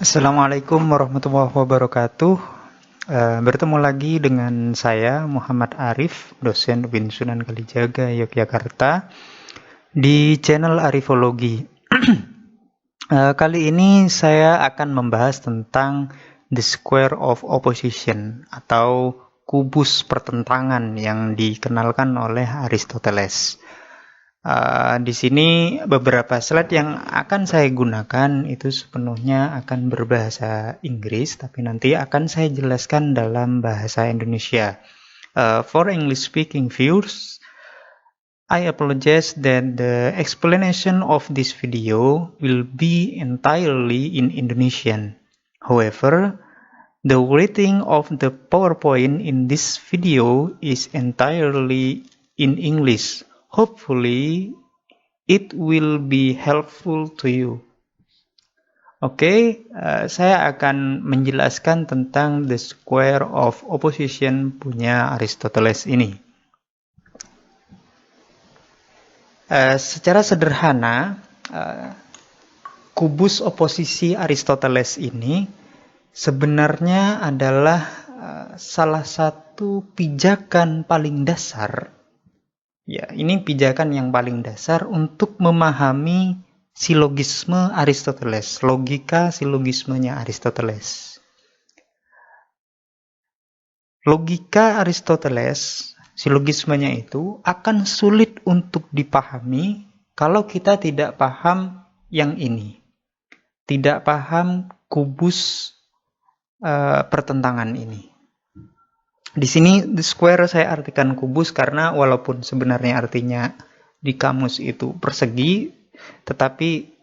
Assalamualaikum warahmatullahi wabarakatuh. Bertemu lagi dengan saya Muhammad Arif, dosen UIN Sunan Kalijaga, Yogyakarta, di channel Arifologi. Kali ini saya akan membahas tentang the square of opposition atau kubus pertentangan yang dikenalkan oleh Aristoteles. Di sini beberapa slide yang akan saya gunakan itu sepenuhnya akan berbahasa Inggris, tapi nanti akan saya jelaskan dalam bahasa Indonesia. For English speaking viewers, I apologize that the explanation of this video will be entirely in Indonesian. However, the writing of the PowerPoint in this video is entirely in English. Hopefully, it will be helpful to you. Oke, saya akan menjelaskan tentang the square of opposition punya Aristoteles ini. Secara sederhana, kubus oposisi Aristoteles ini sebenarnya adalah salah satu pijakan paling dasar. Ya, ini pijakan yang paling dasar untuk memahami silogisme Aristoteles, logika silogismenya Aristoteles. Logika Aristoteles, silogismenya itu akan sulit untuk dipahami kalau kita tidak paham yang ini. Tidak paham kubus pertentangan ini. Di sini the square saya artikan kubus karena walaupun sebenarnya artinya di kamus itu persegi, tetapi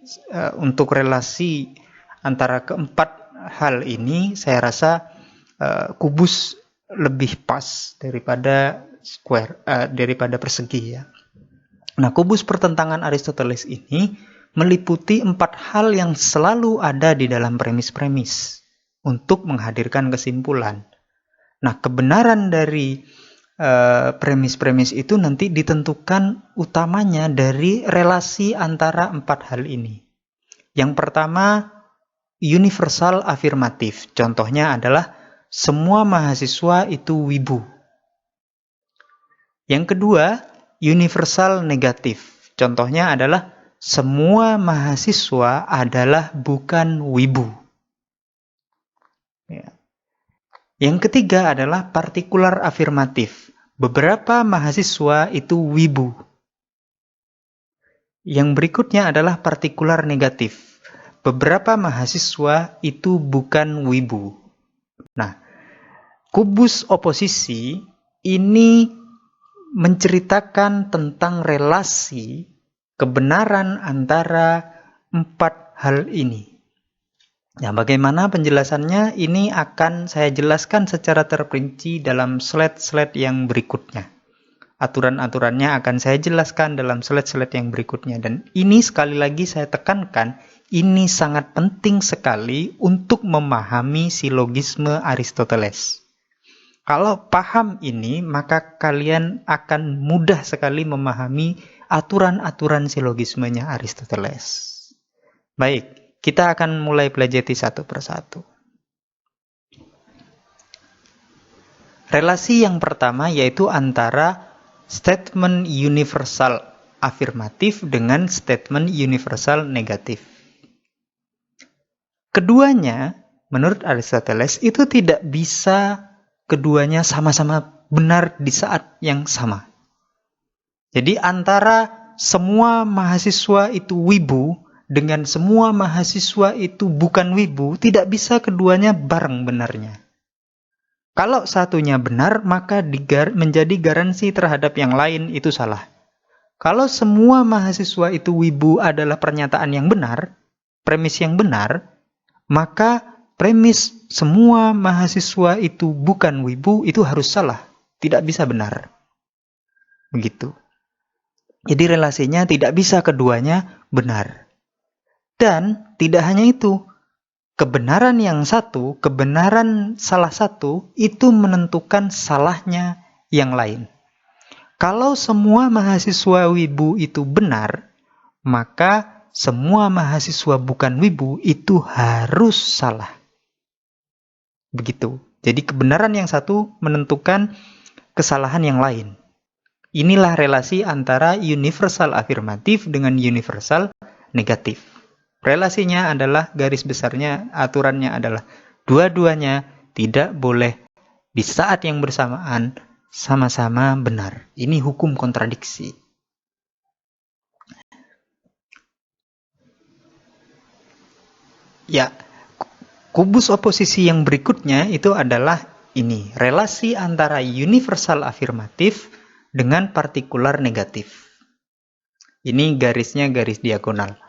untuk relasi antara keempat hal ini saya rasa kubus lebih pas daripada square, daripada persegi ya. Nah, kubus pertentangan Aristoteles ini meliputi 4 hal yang selalu ada di dalam premis-premis untuk menghadirkan kesimpulan. Nah, kebenaran dari premis-premis itu nanti ditentukan utamanya dari relasi antara 4 hal ini. Yang pertama, universal afirmatif. Contohnya adalah semua mahasiswa itu wibu. Yang kedua, universal negatif. Contohnya adalah semua mahasiswa adalah bukan wibu. Ya. Yang ketiga adalah partikular afirmatif. Beberapa mahasiswa itu wibu. Yang berikutnya adalah partikular negatif. Beberapa mahasiswa itu bukan wibu. Nah, kubus oposisi ini menceritakan tentang relasi kebenaran antara 4 hal ini. Nah, bagaimana penjelasannya? Ini akan saya jelaskan secara terperinci dalam slide-slide yang berikutnya. Aturan-aturannya akan saya jelaskan dalam slide-slide yang berikutnya. Dan ini sekali lagi saya tekankan, ini sangat penting sekali untuk memahami silogisme Aristoteles. Kalau paham ini, maka kalian akan mudah sekali memahami aturan-aturan silogismenya Aristoteles. Baik. Kita akan mulai pelajari satu persatu. Relasi yang pertama yaitu antara statement universal afirmatif dengan statement universal negatif. Keduanya, menurut Aristoteles, itu tidak bisa keduanya sama-sama benar di saat yang sama. Jadi antara semua mahasiswa itu wibu dengan semua mahasiswa itu bukan wibu, tidak bisa keduanya bareng benarnya. Kalau satunya benar, maka menjadi garansi terhadap yang lain itu salah. Kalau semua mahasiswa itu wibu adalah pernyataan yang benar, premis yang benar, maka premis semua mahasiswa itu bukan wibu itu harus salah, tidak bisa benar. Begitu. Jadi relasinya tidak bisa keduanya benar. Dan tidak hanya itu, kebenaran yang satu, kebenaran salah satu, itu menentukan salahnya yang lain. Kalau semua mahasiswa wibu itu benar, maka semua mahasiswa bukan wibu itu harus salah. Begitu. Jadi kebenaran yang satu menentukan kesalahan yang lain. Inilah relasi antara universal afirmatif dengan universal negatif. Relasinya adalah, garis besarnya, aturannya adalah dua-duanya tidak boleh di saat yang bersamaan sama-sama benar. Ini hukum kontradiksi. Ya, kubus oposisi yang berikutnya itu adalah ini, relasi antara universal afirmatif dengan partikular negatif. Ini garisnya garis diagonal.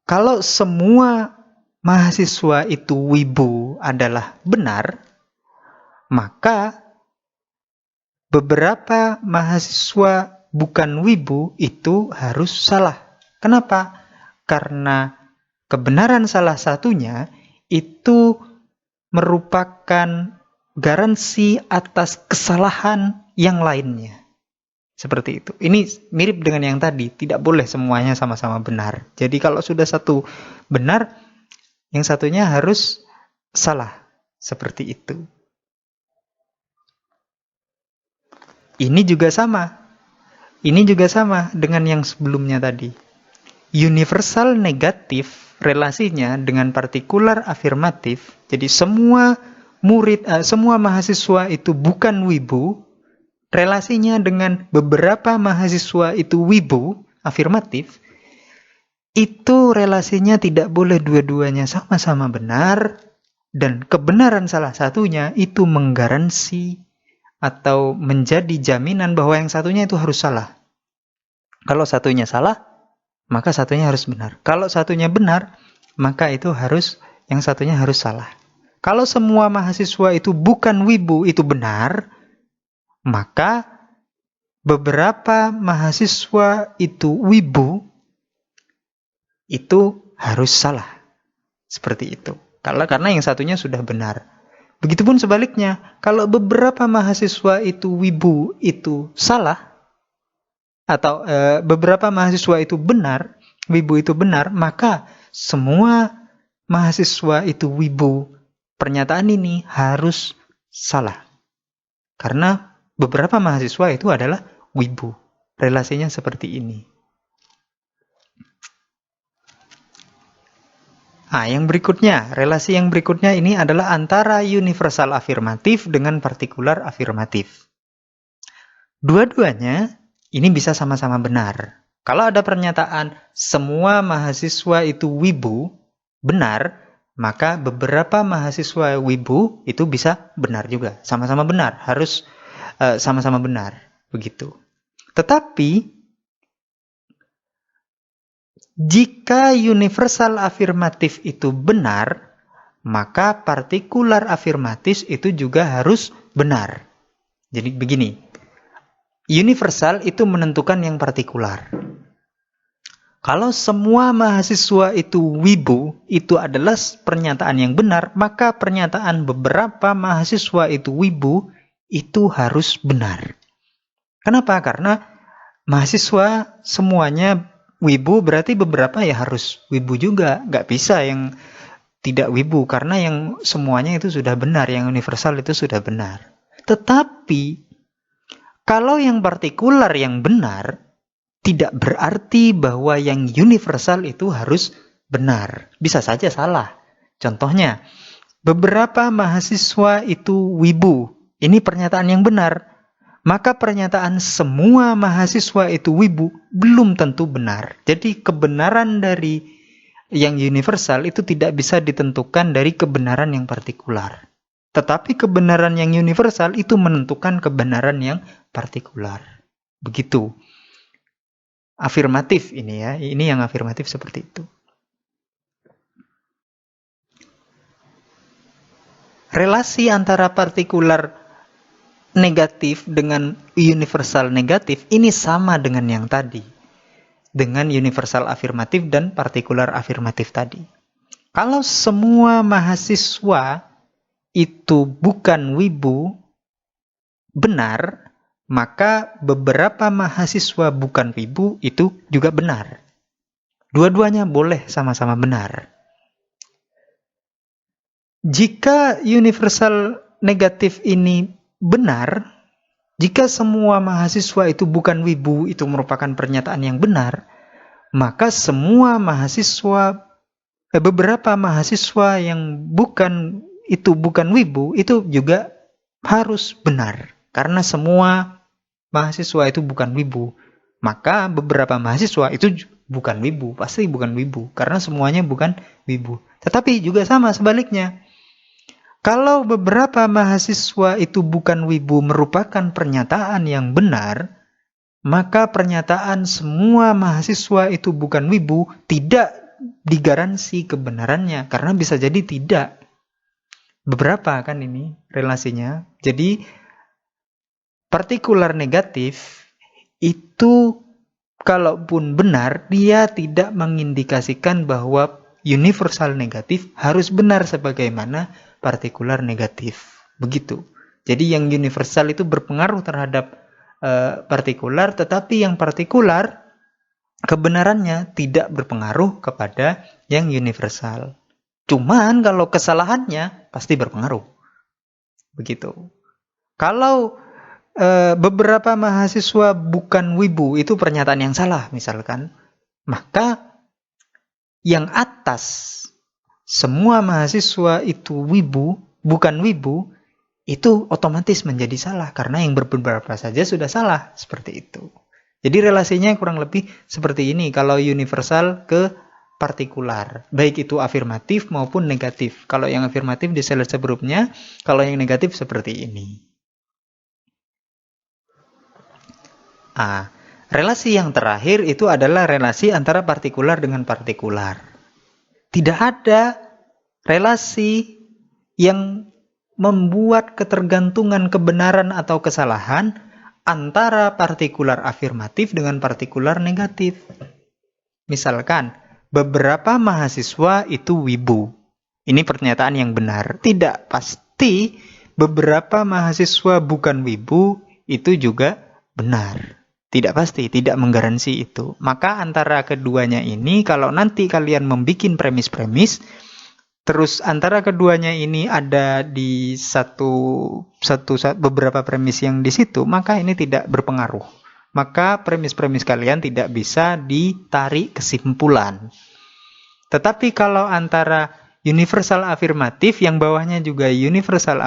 Kalau semua mahasiswa itu wibu adalah benar, maka beberapa mahasiswa bukan wibu itu harus salah. Kenapa? Karena kebenaran salah satunya itu merupakan garansi atas kesalahan yang lainnya. Seperti itu. Ini mirip dengan yang tadi, tidak boleh semuanya sama-sama benar. Jadi kalau sudah satu benar, yang satunya harus salah. Seperti itu. Ini juga sama. Ini juga sama dengan yang sebelumnya tadi. Universal negatif relasinya dengan partikular afirmatif. Jadi semua semua mahasiswa itu bukan wibu. Relasinya dengan beberapa mahasiswa itu wibu, afirmatif, itu relasinya tidak boleh dua-duanya sama-sama benar, dan kebenaran salah satunya itu menggaransi atau menjadi jaminan bahwa yang satunya itu harus salah. Kalau satunya salah, maka satunya harus benar. Kalau satunya benar, maka itu yang satunya harus salah. Kalau semua mahasiswa itu bukan wibu, itu benar, maka beberapa mahasiswa itu wibu itu harus salah. Seperti itu. Karena yang satunya sudah benar. Begitupun sebaliknya, kalau beberapa mahasiswa itu wibu itu salah, atau beberapa mahasiswa itu benar, wibu itu benar, maka semua mahasiswa itu wibu, pernyataan ini harus salah. Karena beberapa mahasiswa itu adalah wibu. Relasinya seperti ini. Yang berikutnya, relasi yang berikutnya ini adalah antara universal afirmatif dengan partikular afirmatif. Dua-duanya ini bisa sama-sama benar. Kalau ada pernyataan semua mahasiswa itu wibu, benar, maka beberapa mahasiswa wibu itu bisa benar juga. Sama-sama benar, harus sama-sama benar, begitu. Tetapi jika universal afirmatif itu benar, maka partikular afirmatif itu juga harus benar. Jadi begini, universal itu menentukan yang partikular. Kalau semua mahasiswa itu wibu, itu adalah pernyataan yang benar, maka pernyataan beberapa mahasiswa itu wibu itu harus benar. Kenapa? Karena mahasiswa semuanya wibu, berarti beberapa ya harus wibu juga. Nggak bisa yang tidak wibu, karena yang semuanya itu sudah benar, yang universal itu sudah benar. Tetapi, kalau yang partikular yang benar, tidak berarti bahwa yang universal itu harus benar. Bisa saja salah. Contohnya, beberapa mahasiswa itu wibu. Ini pernyataan yang benar. Maka pernyataan semua mahasiswa itu wibu belum tentu benar. Jadi kebenaran dari yang universal itu tidak bisa ditentukan dari kebenaran yang partikular. Tetapi kebenaran yang universal itu menentukan kebenaran yang partikular. Begitu. Afirmatif ini ya. Ini yang afirmatif seperti itu. Relasi antara partikular negatif dengan universal negatif ini sama dengan yang tadi. Dengan universal afirmatif dan partikular afirmatif tadi. Kalau semua mahasiswa itu bukan wibu benar, maka beberapa mahasiswa bukan wibu itu juga benar. Dua-duanya boleh sama-sama benar. Jika universal negatif ini benar, jika semua mahasiswa itu bukan wibu, itu merupakan pernyataan yang benar, maka semua mahasiswa, beberapa mahasiswa yang bukan wibu, itu juga harus benar. Karena semua mahasiswa itu bukan wibu, maka beberapa mahasiswa itu bukan wibu, pasti bukan wibu, karena semuanya bukan wibu. Tetapi juga sama sebaliknya. Kalau beberapa mahasiswa itu bukan wibu merupakan pernyataan yang benar, maka pernyataan semua mahasiswa itu bukan wibu tidak digaransi kebenarannya, karena bisa jadi tidak. Beberapa kan ini relasinya. Jadi partikular negatif itu kalaupun benar, dia tidak mengindikasikan bahwa universal negatif harus benar sebagaimana partikular negatif. Begitu. Jadi yang universal itu berpengaruh terhadap partikular, tetapi yang partikular kebenarannya tidak berpengaruh kepada yang universal. Cuman kalau kesalahannya pasti berpengaruh. Begitu. Kalau beberapa mahasiswa bukan wibu, itu pernyataan yang salah misalkan, maka yang atas semua mahasiswa itu wibu, bukan wibu, itu otomatis menjadi salah karena yang beberapa saja sudah salah, seperti itu. Jadi relasinya kurang lebih seperti ini kalau universal ke partikular, baik itu afirmatif maupun negatif. Kalau yang afirmatif di slide sebelumnya, kalau yang negatif seperti ini. Relasi yang terakhir itu adalah relasi antara partikular dengan partikular. Tidak ada relasi yang membuat ketergantungan kebenaran atau kesalahan antara partikular afirmatif dengan partikular negatif. Misalkan, beberapa mahasiswa itu wibu. Ini pernyataan yang benar. Tidak pasti beberapa mahasiswa bukan wibu itu juga benar. Tidak pasti, tidak menggaransi itu. Maka antara keduanya ini, kalau nanti kalian membuat premis-premis, terus antara keduanya ini ada di beberapa premis yang di situ, maka ini tidak berpengaruh. Maka premis-premis kalian tidak bisa ditarik kesimpulan. Tetapi kalau antara universal afirmatif yang bawahnya juga universal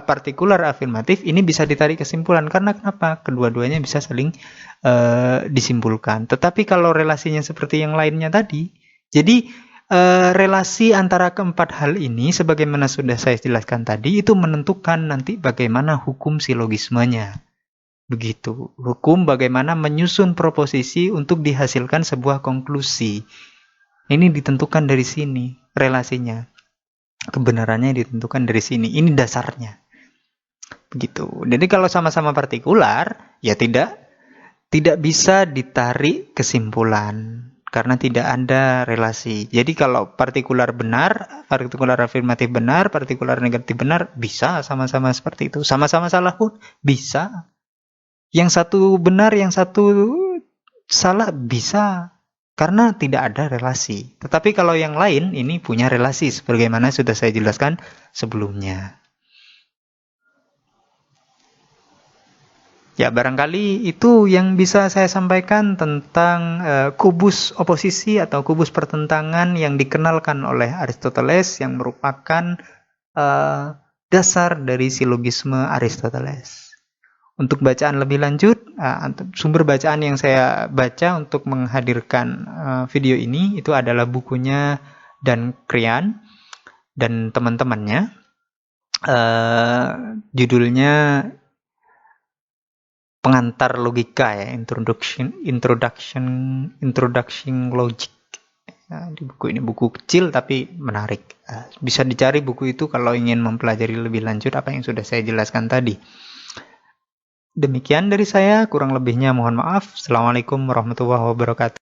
partikular afirmatif, ini bisa ditarik kesimpulan. Karena kenapa? Kedua-duanya bisa saling disimpulkan. Tetapi kalau relasinya seperti yang lainnya tadi, jadi relasi antara keempat hal ini, sebagaimana sudah saya jelaskan tadi, itu menentukan nanti bagaimana hukum silogismenya. Begitu. Hukum bagaimana menyusun proposisi untuk dihasilkan sebuah konklusi. Ini ditentukan dari sini relasinya. Kebenarannya ditentukan dari sini. Ini dasarnya. Begitu. Jadi kalau sama-sama partikular, ya tidak bisa ditarik kesimpulan. Karena tidak ada relasi. Jadi kalau partikular benar, partikular afirmatif benar, partikular negatif benar, bisa sama-sama seperti itu. Sama-sama salah pun bisa. Yang satu benar, yang satu salah, bisa. Karena tidak ada relasi. Tetapi kalau yang lain, ini punya relasi. Sebagaimana sudah saya jelaskan sebelumnya. Ya, barangkali itu yang bisa saya sampaikan tentang kubus oposisi atau kubus pertentangan yang dikenalkan oleh Aristoteles, yang merupakan dasar dari silogisme Aristoteles. Untuk bacaan lebih lanjut, sumber bacaan yang saya baca untuk menghadirkan video ini itu adalah bukunya Dan Krian dan teman-temannya. Judulnya Pengantar Logika, ya, Introduction Logic. Di buku ini buku kecil tapi menarik. Bisa dicari buku itu kalau ingin mempelajari lebih lanjut apa yang sudah saya jelaskan tadi. Demikian dari saya, kurang lebihnya mohon maaf. Assalamualaikum warahmatullahi wabarakatuh.